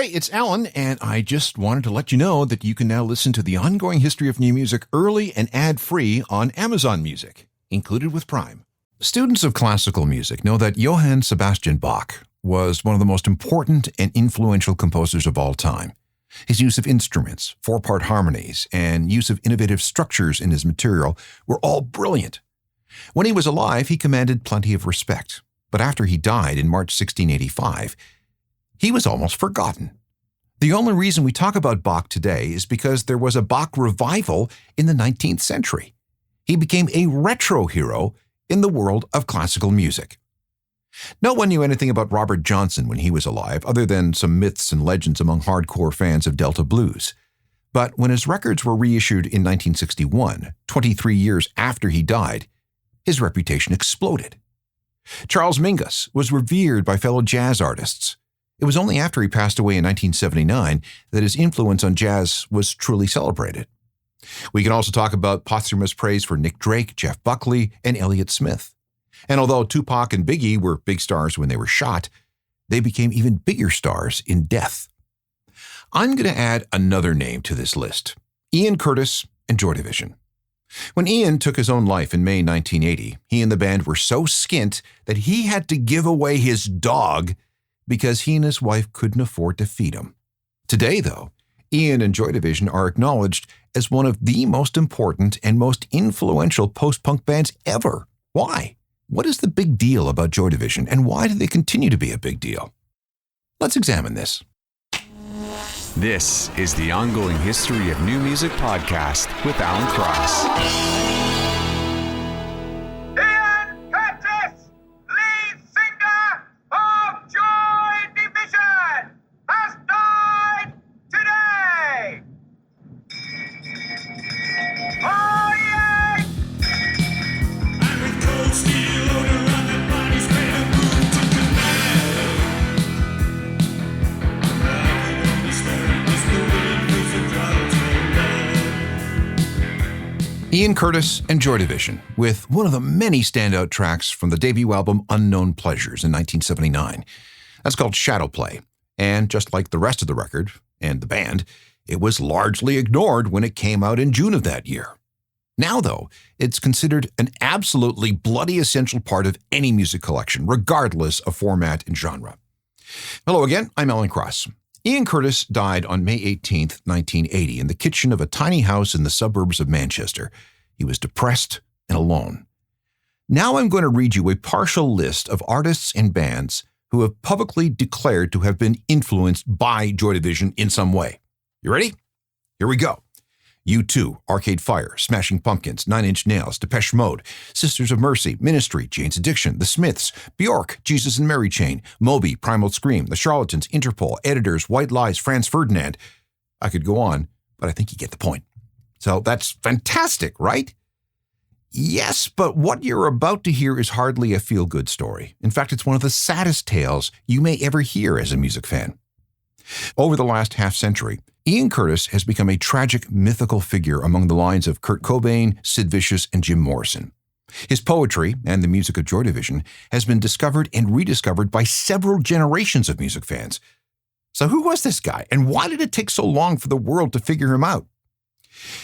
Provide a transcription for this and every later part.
Hey, it's Alan, and I just wanted to let you know that you can now listen to the ongoing history of new music early and ad-free on Amazon Music, included with Prime. Students of classical music know that Johann Sebastian Bach was one of the most important and influential composers of all time. His use of instruments, four-part harmonies, and use of innovative structures in his material were all brilliant. When he was alive, he commanded plenty of respect, but after he died in March 1685, he was almost forgotten. The only reason we talk about Bach today is because there was a Bach revival in the 19th century. He became a retro hero in the world of classical music. No one knew anything about Robert Johnson when he was alive, other than some myths and legends among hardcore fans of Delta blues. But when his records were reissued in 1961, 23 years after he died, his reputation exploded. Charles Mingus was revered by fellow jazz artists. It was only after he passed away in 1979 that his influence on jazz was truly celebrated. We can also talk about posthumous praise for Nick Drake, Jeff Buckley, and Elliott Smith. And although Tupac and Biggie were big stars when they were shot, they became even bigger stars in death. I'm going to add another name to this list, Ian Curtis and Joy Division. When Ian took his own life in May 1980, he and the band were so skint that he had to give away his dog because he and his wife couldn't afford to feed him. Today, though, Ian and Joy Division are acknowledged as one of the most important and most influential post-punk bands ever. Why? What is the big deal about Joy Division, and why do they continue to be a big deal? Let's examine this. This is the Ongoing History of New Music podcast with Alan Cross. Ian Curtis and Joy Division, with one of the many standout tracks from the debut album Unknown Pleasures in 1979. That's called Shadow Play, and just like the rest of the record and the band, it was largely ignored when it came out in June of that year. Now, though, it's considered an absolutely bloody essential part of any music collection, regardless of format and genre. Hello again, I'm Alan Cross. Ian Curtis died on May 18, 1980, in the kitchen of a tiny house in the suburbs of Manchester. He was depressed and alone. Now I'm going to read you a partial list of artists and bands who have publicly declared to have been influenced by Joy Division in some way. You ready? Here we go. U2, Arcade Fire, Smashing Pumpkins, Nine Inch Nails, Depeche Mode, Sisters of Mercy, Ministry, Jane's Addiction, The Smiths, Bjork, Jesus and Mary Chain, Moby, Primal Scream, The Charlatans, Interpol, Editors, White Lies, Franz Ferdinand. I could go on, but I think you get the point. So that's fantastic, right? Yes, but what you're about to hear is hardly a feel-good story. In fact, it's one of the saddest tales you may ever hear as a music fan. Over the last half-century, Ian Curtis has become a tragic, mythical figure among the lines of Kurt Cobain, Sid Vicious, and Jim Morrison. His poetry and the music of Joy Division has been discovered and rediscovered by several generations of music fans. So who was this guy, and why did it take so long for the world to figure him out?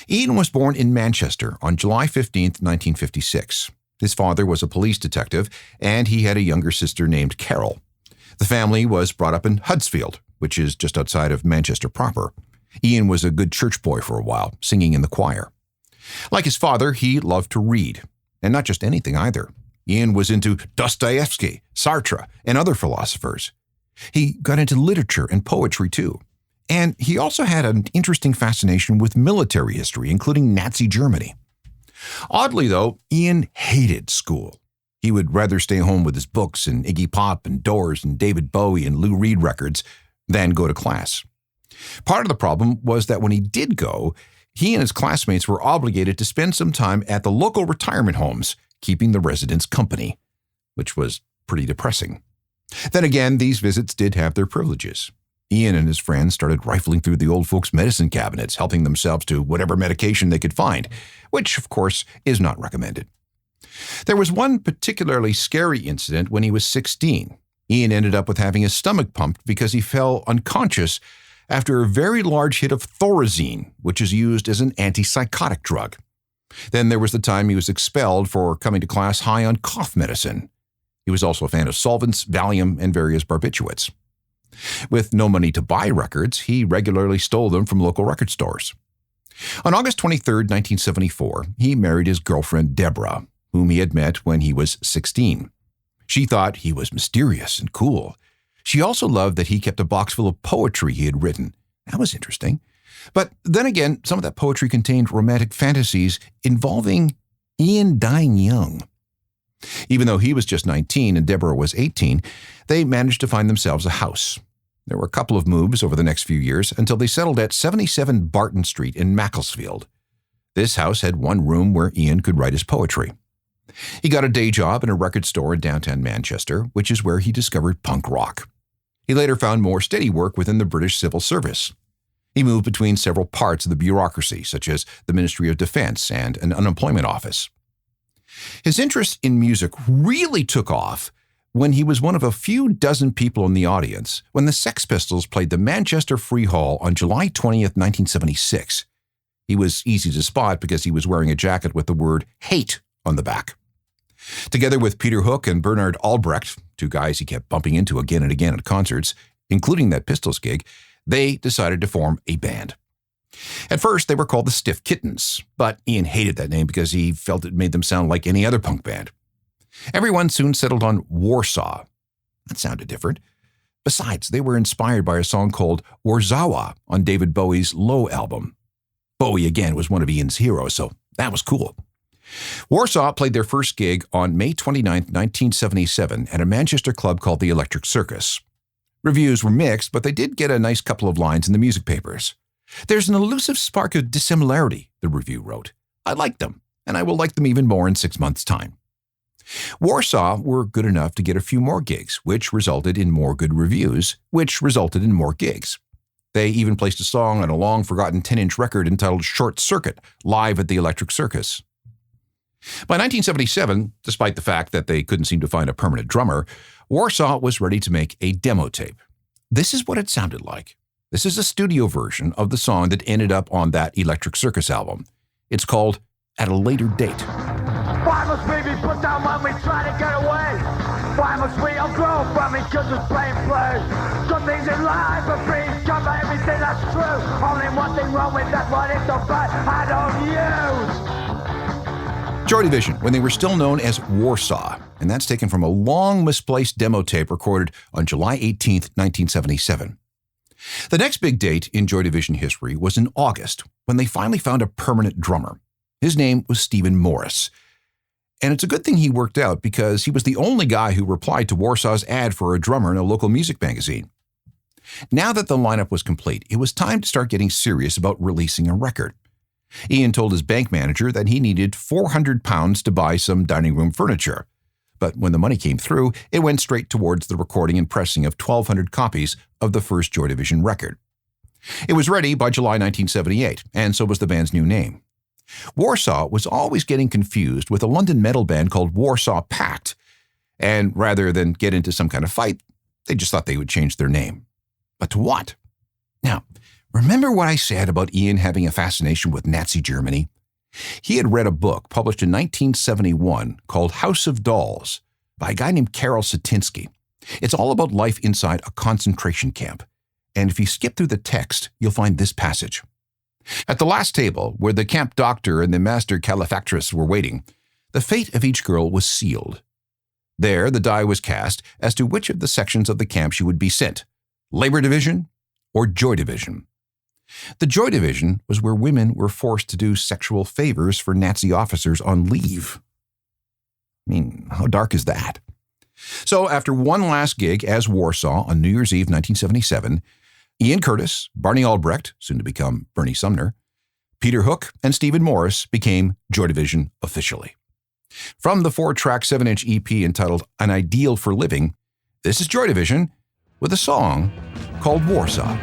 Ian was born in Manchester on July 15, 1956. His father was a police detective, and he had a younger sister named Carol. The family was brought up in Huddersfield, which is just outside of Manchester proper. Ian was a good church boy for a while, singing in the choir. Like his father, he loved to read, and not just anything either. Ian was into Dostoevsky, Sartre, and other philosophers. He got into literature and poetry too. And he also had an interesting fascination with military history, including Nazi Germany. Oddly, though, Ian hated school. He would rather stay home with his books and Iggy Pop and Doors and David Bowie and Lou Reed records than go to class. Part of the problem was that when he did go, he and his classmates were obligated to spend some time at the local retirement homes, keeping the residents company, which was pretty depressing. Then again, these visits did have their privileges. Ian and his friends started rifling through the old folks' medicine cabinets, helping themselves to whatever medication they could find, which, of course, is not recommended. There was one particularly scary incident when he was 16. Ian ended up with having his stomach pumped because he fell unconscious after a very large hit of Thorazine, which is used as an antipsychotic drug. Then there was the time he was expelled for coming to class high on cough medicine. He was also a fan of solvents, Valium, and various barbiturates. With no money to buy records, he regularly stole them from local record stores. On August 23, 1974, he married his girlfriend Deborah, whom he had met when he was 16. She thought he was mysterious and cool. She also loved that he kept a box full of poetry he had written. That was interesting. But then again, some of that poetry contained romantic fantasies involving Ian dying young. Even though he was just 19 and Deborah was 18, they managed to find themselves a house. There were a couple of moves over the next few years until they settled at 77 Barton Street in Macclesfield. This house had one room where Ian could write his poetry. He got a day job in a record store in downtown Manchester, which is where he discovered punk rock. He later found more steady work within the British Civil Service. He moved between several parts of the bureaucracy, such as the Ministry of Defense and an unemployment office. His interest in music really took off when he was one of a few dozen people in the audience when the Sex Pistols played the Manchester Free Hall on July 20th, 1976. He was easy to spot because he was wearing a jacket with the word hate on the back. Together with Peter Hook and Bernard Albrecht, two guys he kept bumping into again and again at concerts, including that Pistols gig, they decided to form a band. At first, they were called the Stiff Kittens, but Ian hated that name because he felt it made them sound like any other punk band. Everyone soon settled on Warsaw. That sounded different. Besides, they were inspired by a song called Warzawa on David Bowie's Low album. Bowie, again, was one of Ian's heroes, so that was cool. Warsaw played their first gig on May 29, 1977, at a Manchester club called the Electric Circus. Reviews were mixed, but they did get a nice couple of lines in the music papers. "There's an elusive spark of dissimilarity," the review wrote. "I like them, and I will like them even more in 6 months' time." Warsaw were good enough to get a few more gigs, which resulted in more good reviews, which resulted in more gigs. They even placed a song on a long-forgotten 10-inch record entitled Short Circuit, live at the Electric Circus. By 1977, despite the fact that they couldn't seem to find a permanent drummer, Warsaw was ready to make a demo tape. This is what it sounded like. This is a studio version of the song that ended up on that Electric Circus album. It's called At a Later Date. Why must we be put down when we try to get away? Why must we all grow from each other's plain play? Good things in life are free, cover everything that's true. Only one thing wrong with that one is the bad I don't use. Joy Division, when they were still known as Warsaw, and that's taken from a long misplaced demo tape recorded on July 18, 1977. The next big date in Joy Division history was in August, when they finally found a permanent drummer. His name was Stephen Morris. And it's a good thing he worked out because he was the only guy who replied to Warsaw's ad for a drummer in a local music magazine. Now that the lineup was complete, it was time to start getting serious about releasing a record. Ian told his bank manager that he needed £400 to buy some dining room furniture. But when the money came through, it went straight towards the recording and pressing of 1,200 copies of the first Joy Division record. It was ready by July 1978, and so was the band's new name. Warsaw was always getting confused with a London metal band called Warsaw Pact, and rather than get into some kind of fight, they just thought they would change their name. But to what? Now, remember what I said about Ian having a fascination with Nazi Germany? He had read a book published in 1971 called House of Dolls by a guy named Karol Satinsky. It's all about life inside a concentration camp. And if you skip through the text, you'll find this passage. At the last table, where the camp doctor and the master calefactress were waiting, the fate of each girl was sealed. There, the die was cast as to which of the sections of the camp she would be sent, Labor Division or Joy Division. The Joy Division was where women were forced to do sexual favors for Nazi officers on leave. I mean, how dark is that? So after one last gig as Warsaw on New Year's Eve 1977, Ian Curtis, Barney Albrecht, soon to become Bernie Sumner, Peter Hook, and Stephen Morris became Joy Division officially. From the 4-track 7-inch EP entitled An Ideal for Living, this is Joy Division with a song called Warsaw.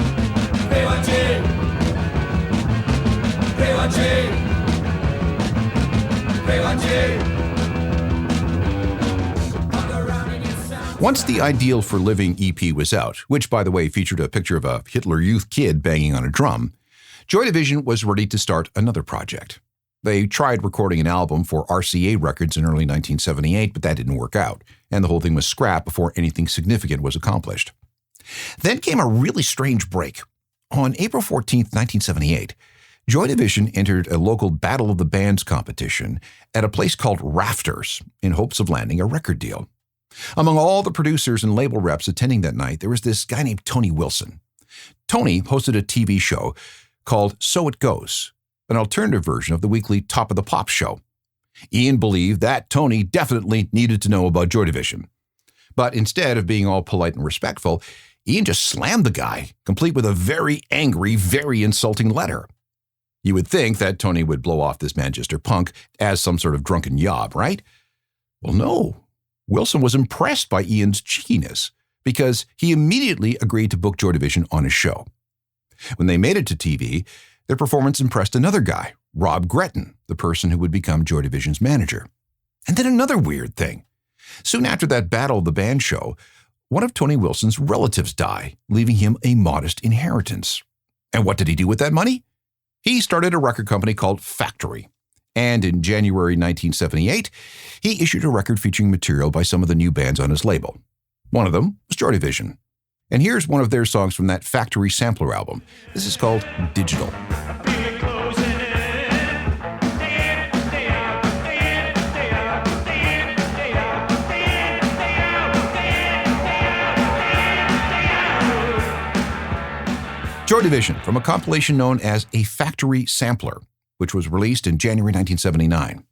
Once the Ideal for Living EP was out, which, by the way, featured a picture of a Hitler Youth kid banging on a drum, Joy Division was ready to start another project. They tried recording an album for RCA Records in early 1978, but that didn't work out, and the whole thing was scrapped before anything significant was accomplished. Then came a really strange break. On April 14, 1978, Joy Division entered a local Battle of the Bands competition at a place called Rafters in hopes of landing a record deal. Among all the producers and label reps attending that night, there was this guy named Tony Wilson. Tony hosted a TV show called So It Goes, an alternative version of the weekly Top of the Pops show. Ian believed that Tony definitely needed to know about Joy Division. But instead of being all polite and respectful, Ian just slammed the guy, complete with a very angry, very insulting letter. You would think that Tony would blow off this Manchester punk as some sort of drunken yob, right? Well, no. Wilson was impressed by Ian's cheekiness because he immediately agreed to book Joy Division on his show. When they made it to TV, their performance impressed another guy, Rob Gretton, the person who would become Joy Division's manager. And then another weird thing. Soon after that Battle of the Band show, one of Tony Wilson's relatives died, leaving him a modest inheritance. And what did he do with that money? He started a record company called Factory. And in January 1978, he issued a record featuring material by some of the new bands on his label. One of them was Joy Division. And here's one of their songs from that Factory sampler album. This is called Digital. Joy Division from a compilation known as A Factory Sampler, which was released in January 1979.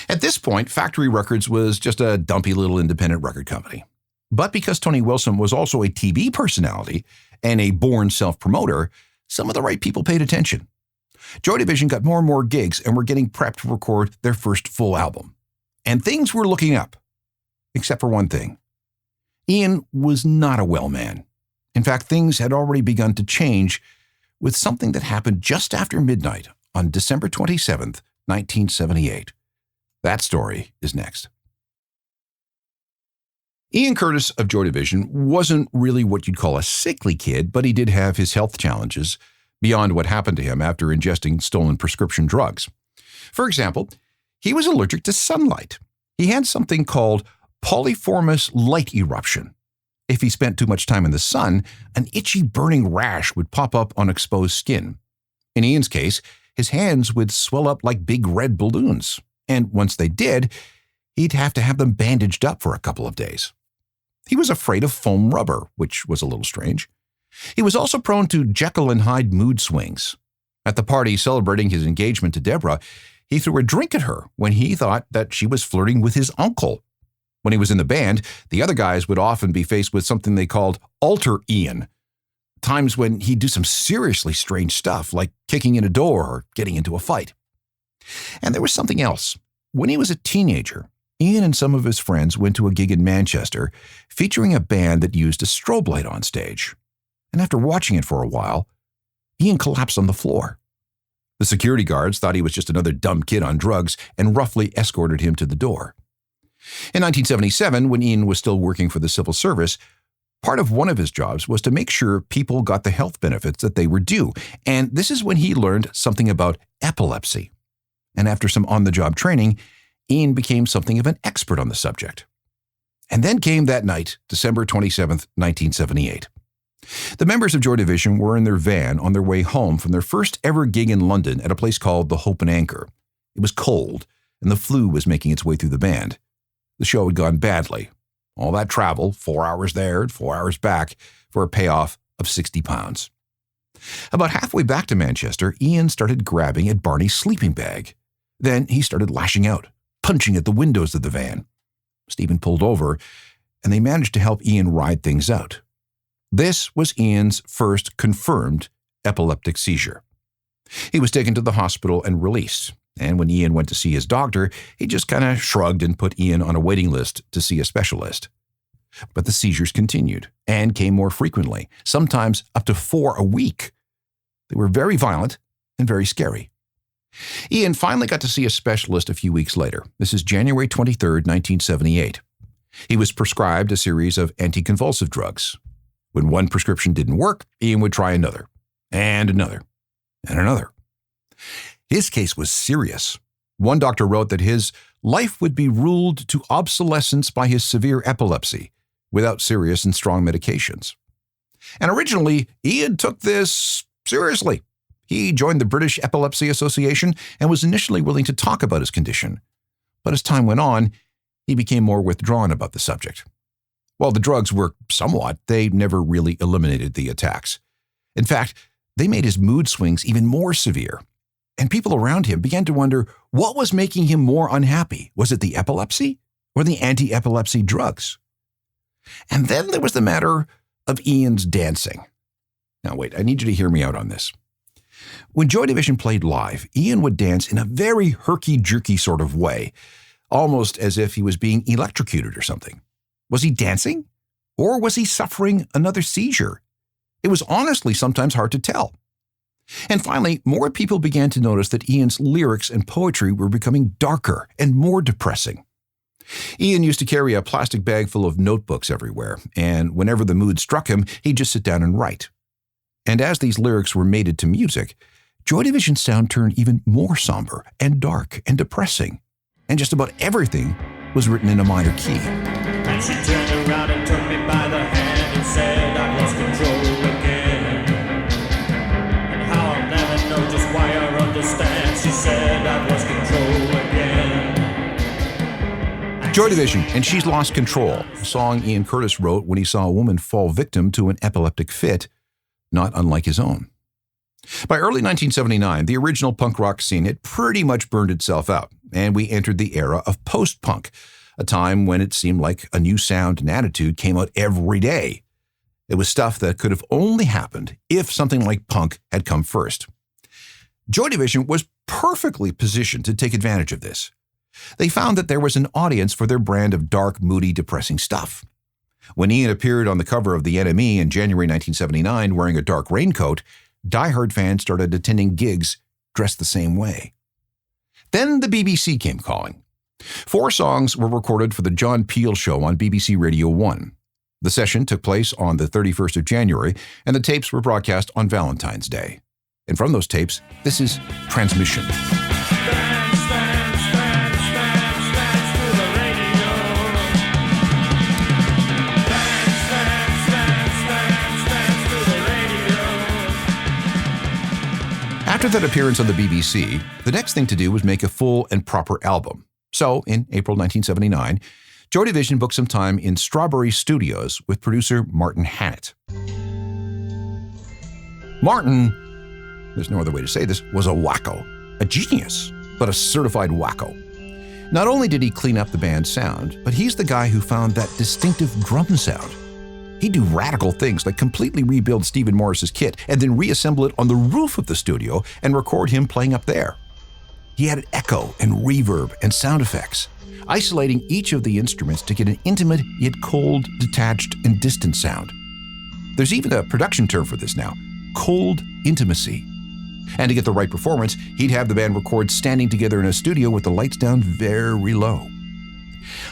At this point, Factory Records was just a dumpy little independent record company. But because Tony Wilson was also a TV personality and a born self-promoter, some of the right people paid attention. Joy Division got more and more gigs and were getting prepped to record their first full album. And things were looking up, except for one thing. Ian was not a well man. In fact, things had already begun to change with something that happened just after midnight on December 27th, 1978. That story is next. Ian Curtis of Joy Division wasn't really what you'd call a sickly kid, but he did have his health challenges beyond what happened to him after ingesting stolen prescription drugs. For example, he was allergic to sunlight. He had something called polyphomous light eruption. If he spent too much time in the sun, an itchy, burning rash would pop up on exposed skin. In Ian's case, his hands would swell up like big red balloons, and once they did, he'd have to have them bandaged up for a couple of days. He was afraid of foam rubber, which was a little strange. He was also prone to Jekyll and Hyde mood swings. At the party celebrating his engagement to Deborah, he threw a drink at her when he thought that she was flirting with his uncle. When he was in the band, the other guys would often be faced with something they called alter Ian, times when he'd do some seriously strange stuff, like kicking in a door or getting into a fight. And there was something else. When he was a teenager, Ian and some of his friends went to a gig in Manchester featuring a band that used a strobe light on stage. And after watching it for a while, Ian collapsed on the floor. The security guards thought he was just another dumb kid on drugs and roughly escorted him to the door. In 1977, when Ian was still working for the civil service, part of one of his jobs was to make sure people got the health benefits that they were due, and this is when he learned something about epilepsy. And after some on-the-job training, Ian became something of an expert on the subject. And then came that night, December 27th, 1978. The members of Joy Division were in their van on their way home from their first ever gig in London at a place called the Hope and Anchor. It was cold, and the flu was making its way through the band. The show had gone badly. All that travel, 4 hours there and 4 hours back, for a payoff of £60. About halfway back to Manchester, Ian started grabbing at Barney's sleeping bag. Then he started lashing out, punching at the windows of the van. Stephen pulled over, and they managed to help Ian ride things out. This was Ian's first confirmed epileptic seizure. He was taken to the hospital and released. And when Ian went to see his doctor, he just kind of shrugged and put Ian on a waiting list to see a specialist. But the seizures continued and came more frequently, sometimes up to 4 a week. They were very violent and very scary. Ian finally got to see a specialist a few weeks later. This is January 23rd, 1978. He was prescribed a series of anticonvulsive drugs. When one prescription didn't work, Ian would try another, and another, and another. His case was serious. One doctor wrote that his life would be ruled to obsolescence by his severe epilepsy, without serious and strong medications. And originally, Ian took this seriously. He joined the British Epilepsy Association and was initially willing to talk about his condition. But as time went on, he became more withdrawn about the subject. While the drugs worked somewhat, they never really eliminated the attacks. In fact, they made his mood swings even more severe. And people around him began to wonder what was making him more unhappy. Was it the epilepsy or the anti-epilepsy drugs? And then there was the matter of Ian's dancing. Now wait, I need you to hear me out on this. When Joy Division played live, Ian would dance in a very herky-jerky sort of way, almost as if he was being electrocuted or something. Was he dancing? Or was he suffering another seizure? It was honestly sometimes hard to tell. And finally, more people began to notice that Ian's lyrics and poetry were becoming darker and more depressing. Ian used to carry a plastic bag full of notebooks everywhere, and whenever the mood struck him, he'd just sit down and write. And as these lyrics were mated to music, Joy Division's sound turned even more somber and dark and depressing, and just about everything was written in a minor key. And she turned around and took me by the hand and said I lost control again. And how I'll never know just why I understand. She said I lost control again. Joy Division and She's Lost Control, a song Ian Curtis wrote when he saw a woman fall victim to an epileptic fit, not unlike his own. By early 1979, the original punk rock scene had pretty much burned itself out, and we entered the era of post-punk, a time when it seemed like a new sound and attitude came out every day. It was stuff that could have only happened if something like punk had come first. Joy Division was perfectly positioned to take advantage of this. They found that there was an audience for their brand of dark, moody, depressing stuff. When Ian appeared on the cover of The NME in January 1979 wearing a dark raincoat, diehard fans started attending gigs dressed the same way. Then the BBC came calling. 4 songs were recorded for the John Peel Show on BBC Radio 1. The session took place on the 31st of January, and the tapes were broadcast on Valentine's Day. And from those tapes, this is Transmission. After that appearance on the BBC, the next thing to do was make a full and proper album. So, in April 1979, Joy Division booked some time in Strawberry Studios with producer Martin Hannett. Martin, there's no other way to say this, was a wacko, a genius, but a certified wacko. Not only did he clean up the band's sound, but he's the guy who found that distinctive drum sound. He'd do radical things like completely rebuild Stephen Morris's kit and then reassemble it on the roof of the studio and record him playing up there. He added echo and reverb and sound effects, isolating each of the instruments to get an intimate yet cold, detached, and distant sound. There's even a production term for this now, cold intimacy. And to get the right performance, he'd have the band record standing together in a studio with the lights down very low.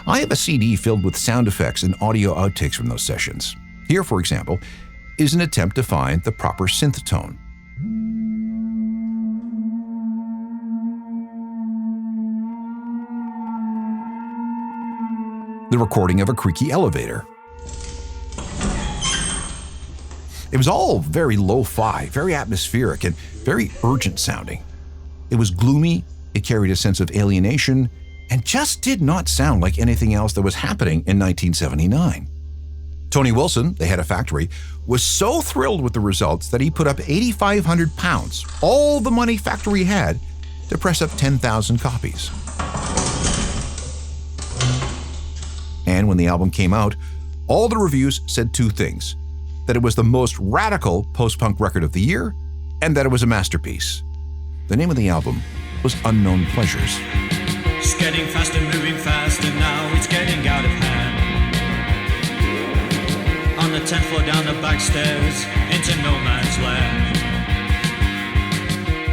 I have a CD filled with sound effects and audio outtakes from those sessions. Here, for example, is an attempt to find the proper synth tone. The recording of a creaky elevator. It was all very lo-fi, very atmospheric, and very urgent sounding. It was gloomy, it carried a sense of alienation, and just did not sound like anything else that was happening in 1979. Tony Wilson, the head of Factory, was so thrilled with the results that he put up £8,500, all the money Factory had, to press up 10,000 copies. And when the album came out, all the reviews said 2 things: that it was the most radical post-punk record of the year, and that it was a masterpiece. The name of the album was Unknown Pleasures. It's getting faster, moving faster now, it's getting out of hand. On the 10th floor down the back stairs, into no man's land.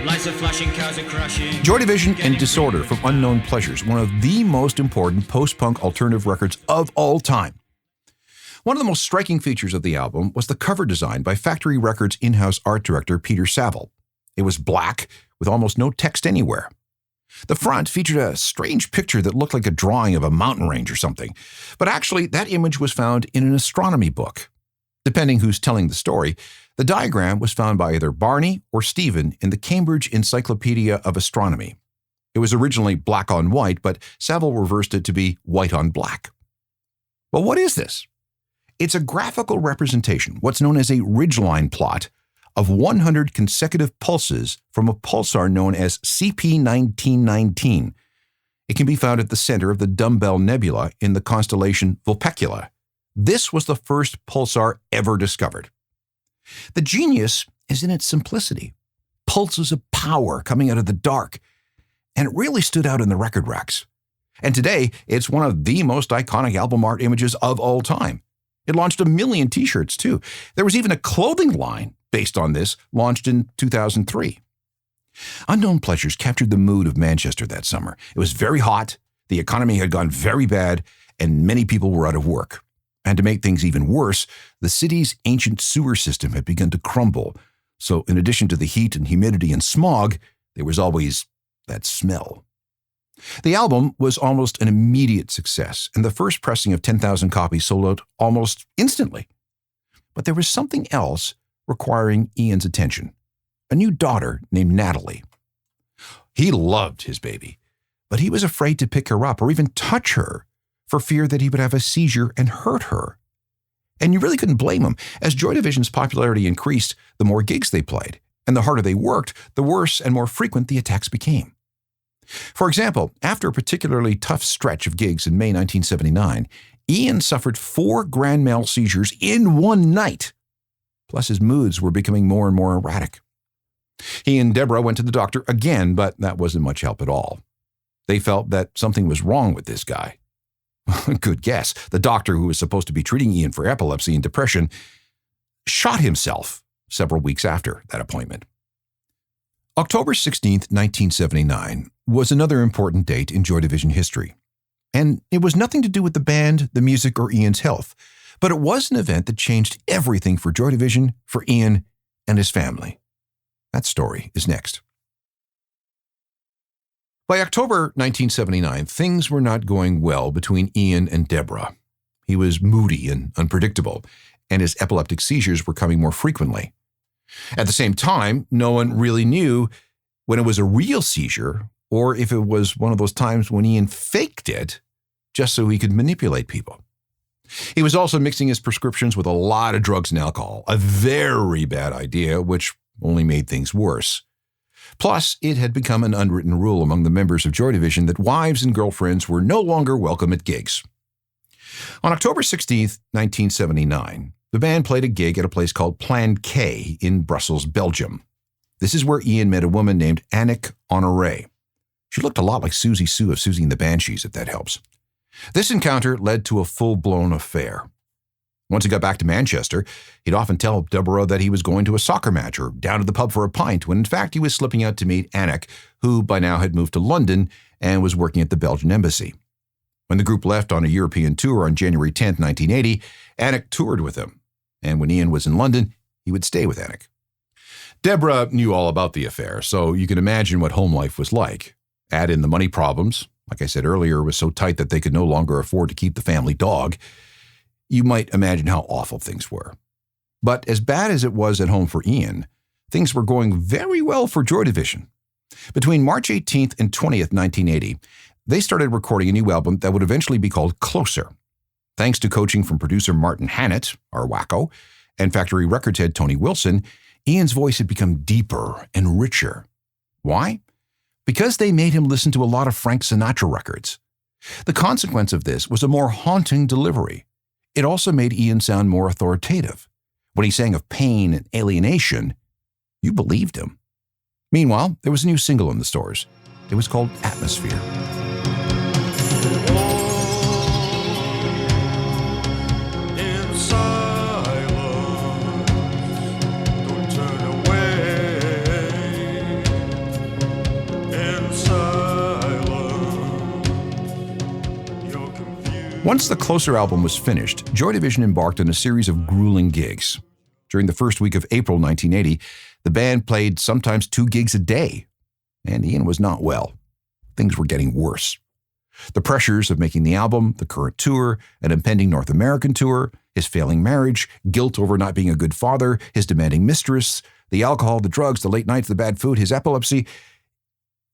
Lights lights are flashing, cars are crashing. Joy Division and Disorder from Unknown Pleasures, one of the most important post-punk alternative records of all time. One of the most striking features of the album was the cover design by Factory Records in-house art director Peter Saville. It was black, with almost no text anywhere. The front featured a strange picture that looked like a drawing of a mountain range or something, but actually that image was found in an astronomy book. Depending who's telling the story, the diagram was found by either Barney or Stephen in the Cambridge Encyclopedia of Astronomy. It was originally black on white, but Saville reversed it to be white on black. Well, what is this? It's a graphical representation, what's known as a ridgeline plot, of 100 consecutive pulses from a pulsar known as CP1919. It can be found at the center of the Dumbbell Nebula in the constellation Vulpecula. This was the first pulsar ever discovered. The genius is in its simplicity. Pulses of power coming out of the dark. And it really stood out in the record racks. And today, it's one of the most iconic album art images of all time. It launched 1 million t-shirts, too. There was even a clothing line based on this, launched in 2003. Unknown Pleasures captured the mood of Manchester that summer. It was very hot, the economy had gone very bad, and many people were out of work. And to make things even worse, the city's ancient sewer system had begun to crumble. So in addition to the heat and humidity and smog, there was always that smell. The album was almost an immediate success, and the first pressing of 10,000 copies sold out almost instantly. But there was something else requiring Ian's attention, a new daughter named Natalie. He loved his baby, but he was afraid to pick her up or even touch her for fear that he would have a seizure and hurt her. And you really couldn't blame him. As Joy Division's popularity increased, the more gigs they played, and the harder they worked, the worse and more frequent the attacks became. For example, after a particularly tough stretch of gigs in May 1979, Ian suffered 4 grand mal seizures in one night. Plus, his moods were becoming more and more erratic. He and Deborah went to the doctor again, but that wasn't much help at all. They felt that something was wrong with this guy. Good guess. The doctor who was supposed to be treating Ian for epilepsy and depression shot himself several weeks after that appointment. October 16th, 1979 was another important date in Joy Division history. And it was nothing to do with the band, the music, or Ian's health. But it was an event that changed everything for Joy Division, for Ian, and his family. That story is next. By October 1979, things were not going well between Ian and Deborah. He was moody and unpredictable, and his epileptic seizures were coming more frequently. At the same time, no one really knew when it was a real seizure or if it was one of those times when Ian faked it just so he could manipulate people. He was also mixing his prescriptions with a lot of drugs and alcohol, a very bad idea, which only made things worse. Plus, it had become an unwritten rule among the members of Joy Division that wives and girlfriends were no longer welcome at gigs. On October 16th, 1979, the band played a gig at a place called Plan K in Brussels, Belgium. This is where Ian met a woman named Annick Honoré. She looked a lot like Susie Sue of Susie and the Banshees, if that helps. This encounter led to a full-blown affair. Once he got back to Manchester, he'd often tell Deborah that he was going to a soccer match or down to the pub for a pint, when in fact he was slipping out to meet Annick, who by now had moved to London and was working at the Belgian embassy. When the group left on a European tour on January 10, 1980, Annick toured with him. And when Ian was in London, he would stay with Annick. Deborah knew all about the affair, so you can imagine what home life was like. Add in the money problems. Like I said earlier, it was so tight that they could no longer afford to keep the family dog. You might imagine how awful things were. But as bad as it was at home for Ian, things were going very well for Joy Division. Between March 18th and 20th, 1980, they started recording a new album that would eventually be called Closer. Thanks to coaching from producer Martin Hannett, our wacko, and Factory Records head Tony Wilson, Ian's voice had become deeper and richer. Why? Because they made him listen to a lot of Frank Sinatra records. The consequence of this was a more haunting delivery. It also made Ian sound more authoritative. When he sang of pain and alienation, you believed him. Meanwhile, there was a new single in the stores. It was called Atmosphere. Once the Closer album was finished, Joy Division embarked on a series of grueling gigs. During the first week of April 1980, the band played sometimes 2 gigs a day, and Ian was not well. Things were getting worse. The pressures of making the album, the current tour, an impending North American tour, his failing marriage, guilt over not being a good father, his demanding mistress, the alcohol, the drugs, the late nights, the bad food, his epilepsy,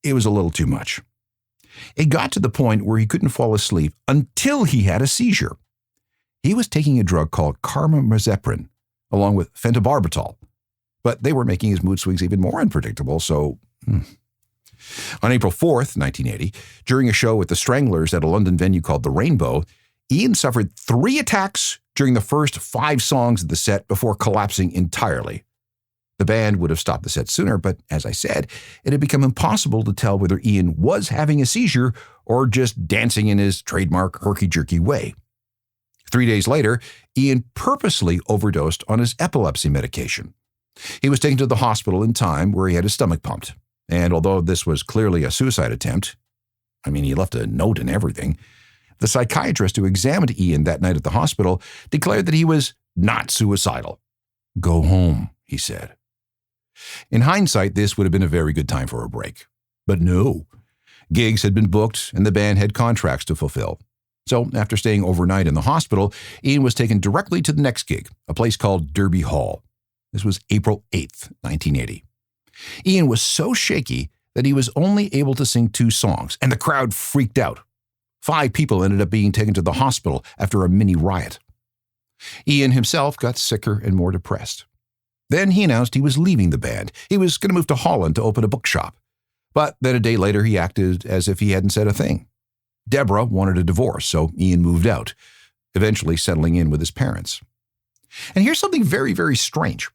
it was a little too much. It got to the point where he couldn't fall asleep until he had a seizure. He was taking a drug called carbamazepine, along with phenobarbital, but they were making his mood swings even more unpredictable, so... On April 4th, 1980, during a show with the Stranglers at a London venue called The Rainbow, Ian suffered 3 attacks during the first 5 songs of the set before collapsing entirely. The band would have stopped the set sooner, but as I said, it had become impossible to tell whether Ian was having a seizure or just dancing in his trademark herky-jerky way. 3 days later, Ian purposely overdosed on his epilepsy medication. He was taken to the hospital in time where he had his stomach pumped. And although this was clearly a suicide attempt, he left a note and everything, the psychiatrist who examined Ian that night at the hospital declared that he was not suicidal. "Go home," he said. In hindsight, this would have been a very good time for a break. But no. Gigs had been booked and the band had contracts to fulfill. So after staying overnight in the hospital, Ian was taken directly to the next gig, a place called Derby Hall. This was April 8th, 1980. Ian was so shaky that he was only able to sing 2 songs, and the crowd freaked out. 5 people ended up being taken to the hospital after a mini riot. Ian himself got sicker and more depressed. Then he announced he was leaving the band. He was going to move to Holland to open a bookshop. But then a day later, he acted as if he hadn't said a thing. Deborah wanted a divorce, so Ian moved out, eventually settling in with his parents. And here's something very, very strange.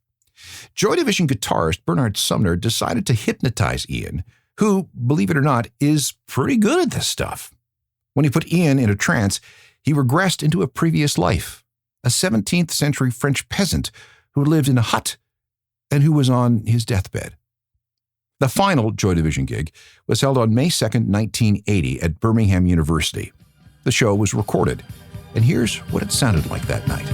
Joy Division guitarist Bernard Sumner decided to hypnotize Ian, who, believe it or not, is pretty good at this stuff. When he put Ian in a trance, he regressed into a previous life, a 17th century French peasant who lived in a hut and who was on his deathbed. The final Joy Division gig was held on May 2nd, 1980 at Birmingham University. The show was recorded, and here's what it sounded like that night.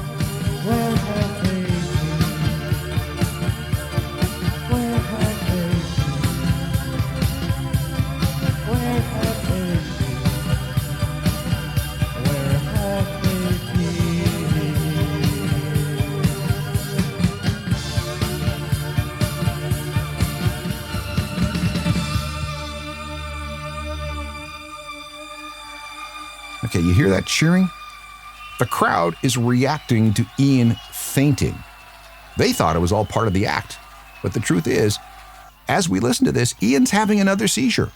Okay, you hear that cheering? The crowd is reacting to Ian fainting. They thought it was all part of the act, but the truth is, as we listen to this, Ian's having another seizure.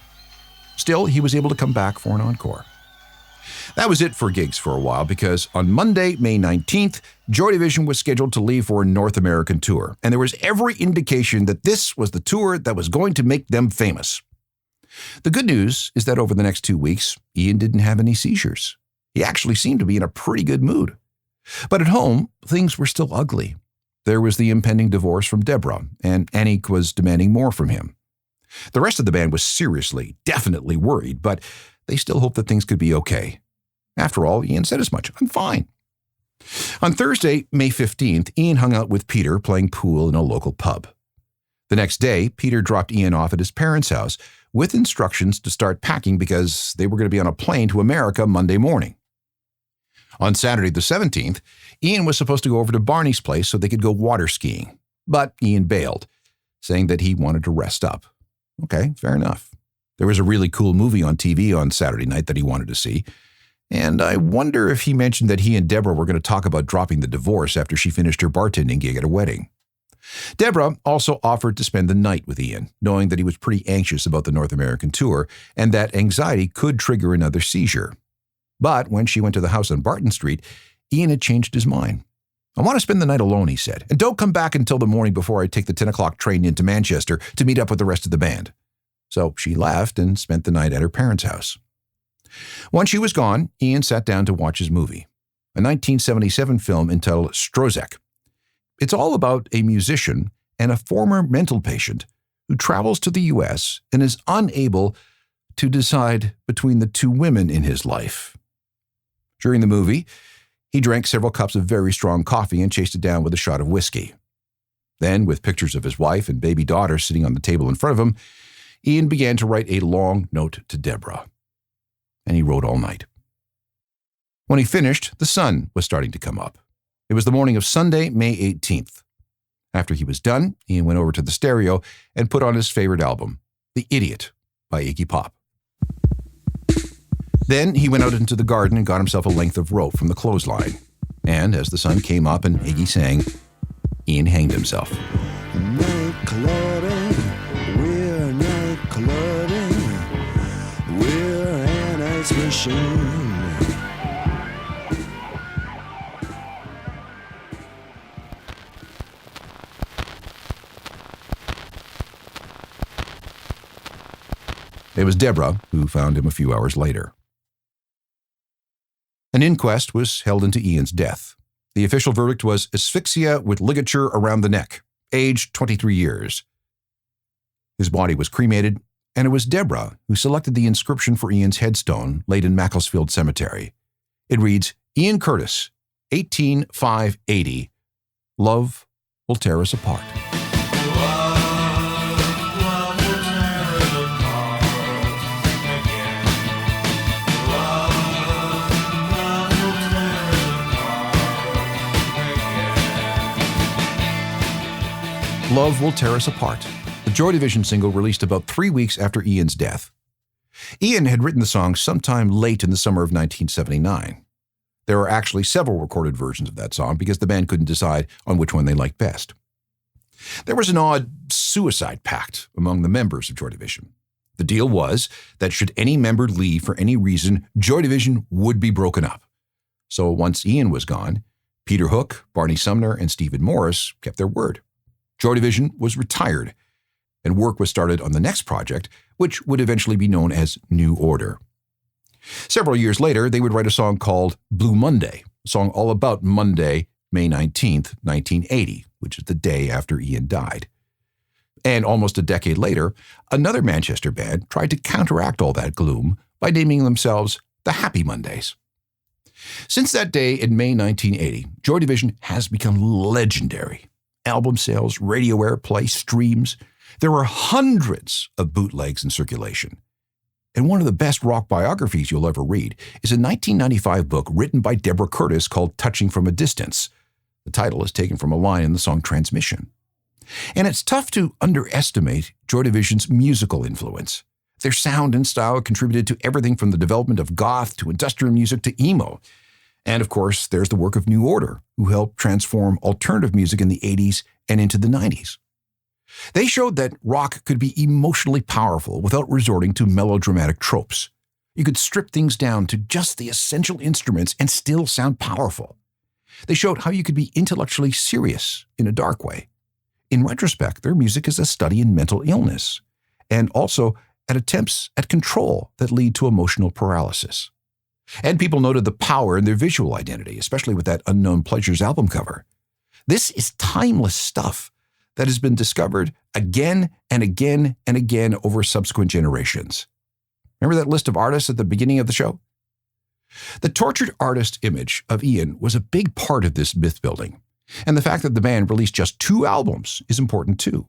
Still, he was able to come back for an encore. That was it for gigs for a while because on Monday, May 19th, Joy Division was scheduled to leave for a North American tour, and there was every indication that this was the tour that was going to make them famous. The good news is that over the next 2 weeks, Ian didn't have any seizures. He actually seemed to be in a pretty good mood. But at home, things were still ugly. There was the impending divorce from Deborah, and Annick was demanding more from him. The rest of the band was seriously, definitely worried, but they still hoped that things could be okay. After all, Ian said as much. "I'm fine." On Thursday, May 15th, Ian hung out with Peter playing pool in a local pub. The next day, Peter dropped Ian off at his parents' house with instructions to start packing because they were going to be on a plane to America Monday morning. On Saturday the 17th, Ian was supposed to go over to Barney's place so they could go water skiing. But Ian bailed, saying that he wanted to rest up. Okay, fair enough. There was a really cool movie on TV on Saturday night that he wanted to see. And I wonder if he mentioned that he and Deborah were going to talk about dropping the divorce after she finished her bartending gig at a wedding. Deborah also offered to spend the night with Ian, knowing that he was pretty anxious about the North American tour and that anxiety could trigger another seizure. But when she went to the house on Barton Street, Ian had changed his mind. "I want to spend the night alone," he said, "and don't come back until the morning before I take the 10 o'clock train into Manchester to meet up with the rest of the band." So she left and spent the night at her parents' house. Once she was gone, Ian sat down to watch his movie, a 1977 film entitled Strozek. It's all about a musician and a former mental patient who travels to the U.S. and is unable to decide between the 2 women in his life. During the movie, he drank several cups of very strong coffee and chased it down with a shot of whiskey. Then, with pictures of his wife and baby daughter sitting on the table in front of him, Ian began to write a long note to Deborah. And he wrote all night. When he finished, the sun was starting to come up. It was the morning of Sunday, May 18th. After he was done, Ian went over to the stereo and put on his favorite album, The Idiot by Iggy Pop. Then he went out into the garden and got himself a length of rope from the clothesline. And as the sun came up and Iggy sang, Ian hanged himself. Night clubbing, we're night clubbing, we're an ice machine. It was Deborah who found him a few hours later. An inquest was held into Ian's death. The official verdict was asphyxia with ligature around the neck, age 23 years. His body was cremated, and it was Deborah who selected the inscription for Ian's headstone laid in Macclesfield Cemetery. It reads, Ian Curtis, 18580. Love will tear us apart. Love Will Tear Us Apart, the Joy Division single released about 3 weeks after Ian's death. Ian had written the song sometime late in the summer of 1979. There are actually several recorded versions of that song because the band couldn't decide on which one they liked best. There was an odd suicide pact among the members of Joy Division. The deal was that should any member leave for any reason, Joy Division would be broken up. So once Ian was gone, Peter Hook, Barney Sumner, and Stephen Morris kept their word. Joy Division was retired, and work was started on the next project, which would eventually be known as New Order. Several years later, they would write a song called Blue Monday, a song all about Monday, May 19th, 1980, which is the day after Ian died. And almost a decade later, another Manchester band tried to counteract all that gloom by naming themselves the Happy Mondays. Since that day in May 1980, Joy Division has become legendary. Album sales, radio airplay, streams. There are hundreds of bootlegs in circulation. And one of the best rock biographies you'll ever read is a 1995 book written by Deborah Curtis called Touching from a Distance. The title is taken from a line in the song Transmission. And it's tough to underestimate Joy Division's musical influence. Their sound and style contributed to everything from the development of goth to industrial music to emo. And of course, there's the work of New Order, who helped transform alternative music in the 80s and into the 90s. They showed that rock could be emotionally powerful without resorting to melodramatic tropes. You could strip things down to just the essential instruments and still sound powerful. They showed how you could be intellectually serious in a dark way. In retrospect, their music is a study in mental illness and also at attempts at control that lead to emotional paralysis. And people noted the power in their visual identity, especially with that Unknown Pleasures album cover. This is timeless stuff that has been discovered again and again and again over subsequent generations. Remember that list of artists at the beginning of the show? The tortured artist image of Ian was a big part of this myth building, and the fact that the band released just 2 albums is important too.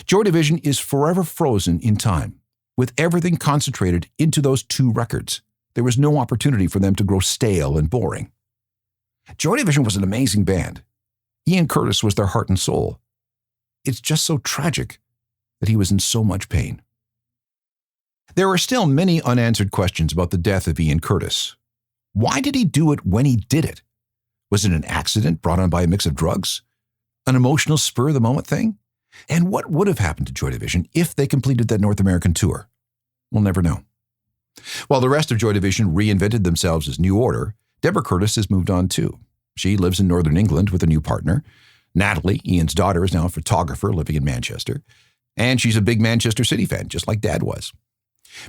Joy Division is forever frozen in time, with everything concentrated into those 2 records. There was no opportunity for them to grow stale and boring. Joy Division was an amazing band. Ian Curtis was their heart and soul. It's just so tragic that he was in so much pain. There are still many unanswered questions about the death of Ian Curtis. Why did he do it when he did it? Was it an accident brought on by a mix of drugs? An emotional spur-of-the-moment thing? And what would have happened to Joy Division if they completed that North American tour? We'll never know. While the rest of Joy Division reinvented themselves as New Order, Deborah Curtis has moved on too. She lives in northern England with a new partner. Natalie, Ian's daughter, is now a photographer living in Manchester. And she's a big Manchester City fan, just like Dad was.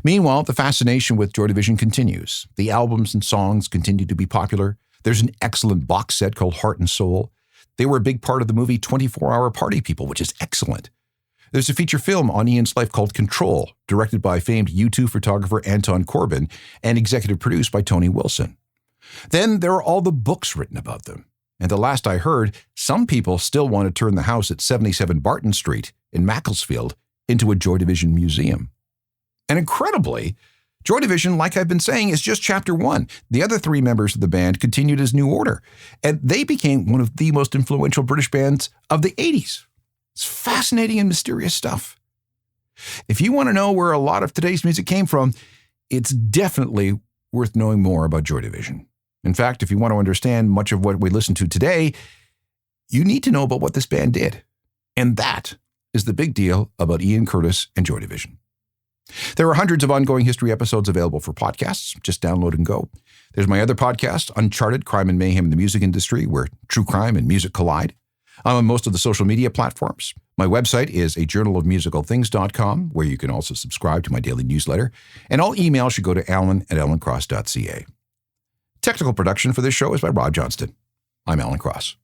Meanwhile, the fascination with Joy Division continues. The albums and songs continue to be popular. There's an excellent box set called Heart and Soul. They were a big part of the movie 24-Hour Party People, which is excellent. There's a feature film on Ian's life called Control, directed by famed U2 photographer Anton Corbijn and executive produced by Tony Wilson. Then there are all the books written about them. And the last I heard, some people still want to turn the house at 77 Barton Street in Macclesfield into a Joy Division museum. And incredibly, Joy Division, like I've been saying, is just chapter 1. The other 3 members of the band continued as New Order, and they became one of the most influential British bands of the 80s. It's fascinating and mysterious stuff. If you want to know where a lot of today's music came from, it's definitely worth knowing more about Joy Division. In fact, if you want to understand much of what we listen to today, you need to know about what this band did. And that is the big deal about Ian Curtis and Joy Division. There are hundreds of ongoing history episodes available for podcasts. Just download and go. There's my other podcast, Uncharted, Crime and Mayhem in the Music Industry, where true crime and music collide. I'm on most of the social media platforms. My website is ajournalofmusicalthings.com, where you can also subscribe to my daily newsletter. And all emails should go to alan@alancross.ca. Technical production for this show is by Rod Johnston. I'm Alan Cross.